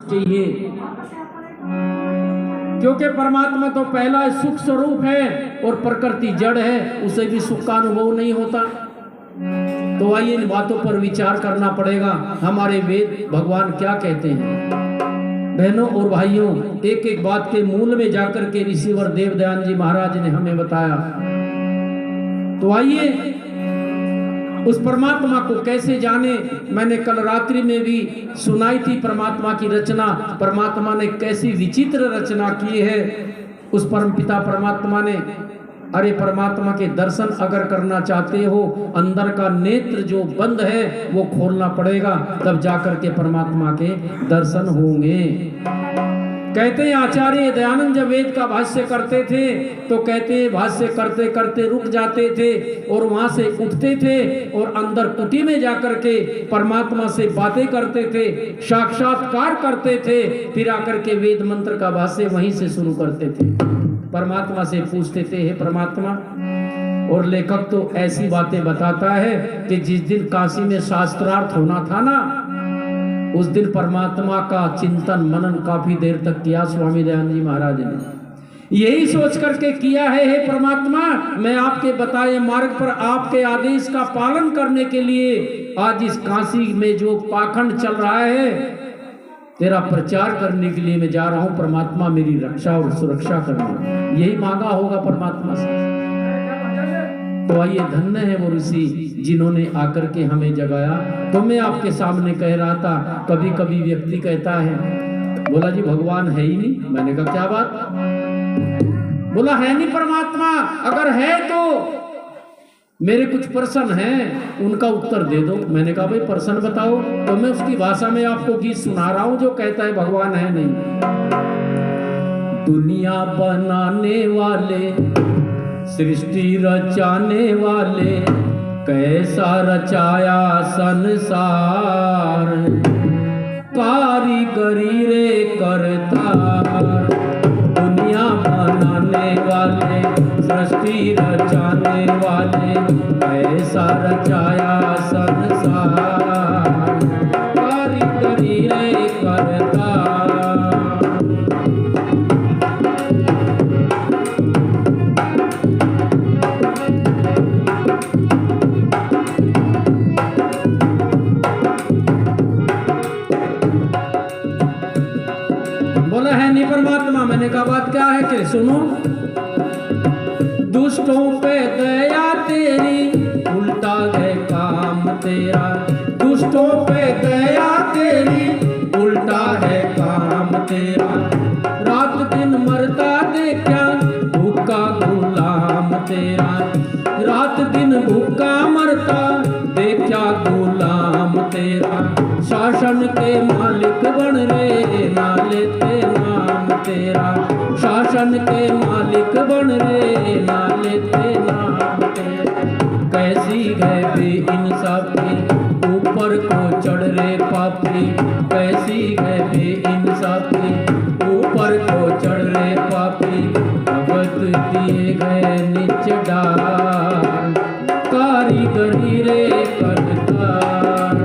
चाहिए, क्योंकि परमात्मा तो पहला सुख स्वरूप है और प्रकृति जड़ है, उसे भी सुख का अनुभव नहीं होता। तो आइए इन बातों पर विचार करना पड़ेगा। हमारे वेद भगवान क्या कहते हैं। बहनों और भाइयों, एक एक बात के मूल में जाकर के ऋषिवर देवदयान जी महाराज ने हमें बताया। तो आइए उस परमात्मा को कैसे जाने। मैंने कल रात्रि में भी सुनाई थी परमात्मा की रचना। परमात्मा ने कैसी विचित्र रचना की है उस परमपिता परमात्मा ने। अरे परमात्मा के दर्शन अगर करना चाहते हो, अंदर का नेत्र जो बंद है वो खोलना पड़ेगा, तब जाकर के परमात्मा के दर्शन होंगे। कहते हैं आचार्य दयानंद जब वेद का भाष्य करते थे तो कहते हैं भाष्य करते करते रुक जाते थे और वहां से उठते थे और अंदर कुटी में जाकर के परमात्मा से बातें करते थे, साक्षात्कार करते थे, फिर आकर के वेद मंत्र का भाष्य वहीं से शुरू करते थे। परमात्मा से पूछते थे, हे परमात्मा। और लेखक तो ऐसी बातें बताता है कि जिस दिन काशी में शास्त्रार्थ होना था ना, उस दिन परमात्मा का चिंतन मनन काफी देर तक किया स्वामी दयानंद जी महाराज ने। यही सोच करके किया है, हे परमात्मा, मैं आपके बताए मार्ग पर आपके आदेश का पालन करने के लिए आज इस काशी में जो पाखंड चल रहा है, तेरा प्रचार करने के लिए मैं जा रहा हूं। परमात्मा मेरी रक्षा और सुरक्षा करना, यही मांगा होगा परमात्मा से। तो आइए, धन्य है वो ऋषि जिन्होंने आकर के हमें जगाया। तो मैं आपके सामने कह रहा था, कभी कभी व्यक्ति कहता है, बोला जी भगवान है ही नहीं। मैंने कहा क्या बात? बोला है नहीं परमात्मा, अगर है तो मेरे कुछ प्रश्न हैं, उनका उत्तर दे दो। मैंने कहा भाई प्रश्न बताओ। तो मैं उसकी भाषा में आपको गीत सुना रहा हूं जो कहता है भगवान है नहीं। दुनिया बनाने वाले, सृष्टि रचाने वाले, कैसा रचाया संसार, कारीगरी रे करतार। दुनिया बनाने वाले, सृष्टि रचाने वाले, कैसा रचाया संसार, कारीगरी रे करतार। बोला है नहीं परमात्मा। मैंने कहा बात क्या है कि सुनो। दुष्टों पे दया तेरी, उल्टा है काम तेरा। दुष्टों पे दया तेरी, उल्टा है काम तेरा। रात दिन मरता देखा भूखा गुलाम तेरा। रात दिन भूखा मरता देखा गुलाम तेरा। शासन के मालिक बन रे ना लेते नाम तेरा। शासन के मालिक बन रे ना लेते नाम तेरा। कैसी है बेइंसाफी, ऊपर को चढ़ रे पापी। कैसी है बेइंसाफी, ऊपर को चढ़ रे पापी। भगत दिए गए नीचे डाल, कारीगरी रे करतार।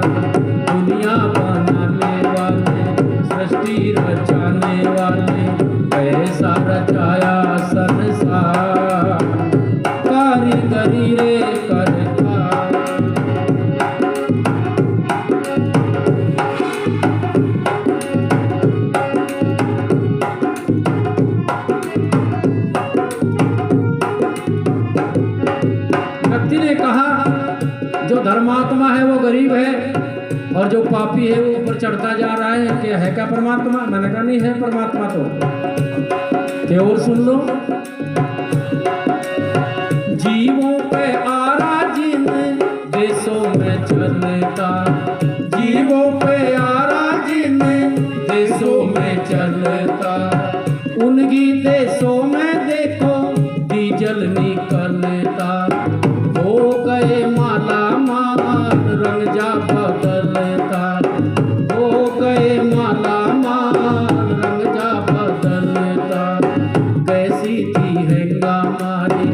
दुनिया बनाने वाले, सृष्टि रचाने वाले, कैसा रचाया संसार, कारीगरी रे करतार। व्यक्ति ने कहा जो धर्मात्मा है वो गरीब है और जो पापी है वो ऊपर चढ़ता जा रहा है। क्या है क्या परमात्मा? मैंने कहा नहीं है परमात्मा। तो क्या और सुन लो। जीवों पे आरा जिन देशों में चलता, जीवों पे आरा जिन देशों में चलता। उनकी देशों में देखो डीजल निकलता। हो गए माला माल रंग जा बदलता। हो गए माला माल रंग जा बदलता। कैसी थी हेंगा मारी,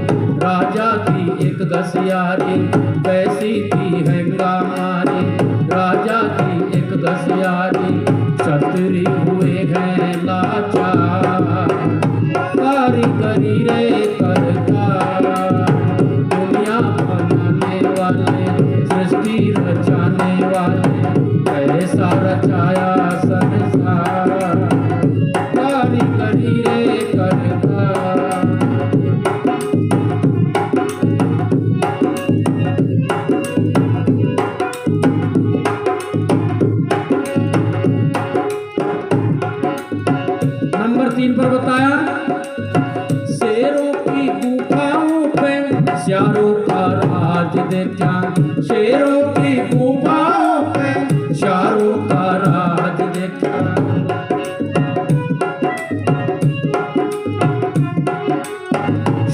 राजा थी एक घसियारी। कैसी थी हेंगा मारी, राजा थी एक घसियारी। क्षत्रिय हुए हैं लाचार। कारीगरी रे करता दुनिया बनाने वाले, सृष्टि रचाने वाले, ऐसा रचाया संसार। कारीगरी रे करता। नंबर 3 पर बताया, शेरों की गुफाओं पे श्यारों का राज देखा। शेरों की गुफाओं पे श्यारों का राज देखा।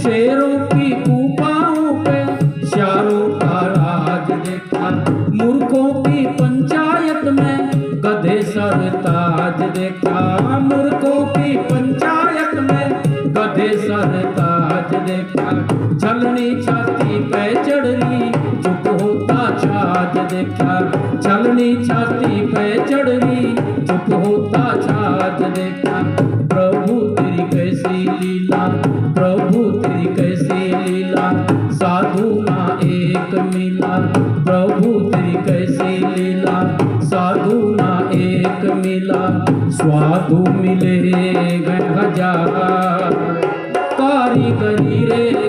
शेरों की गुफाओं पे श्यारों का राज देखा। मूर्खों की पंचायत में गधे सरताज देखा। मूर्खों की पंचायत में गधे सरताज देखा। छलनी छाती पे चढ़नी चुप होता छाज देखा। छलनी छाती पे चढ़नी चुप होता छाज देखा। प्रभु तेरी कैसी लीला, प्रभु तेरी कैसी लीला, साधु ना एक मिला। प्रभु तेरी कैसी लीला, साधु ना एक मिला। साधु मिले गए हजार, कारीगरी रे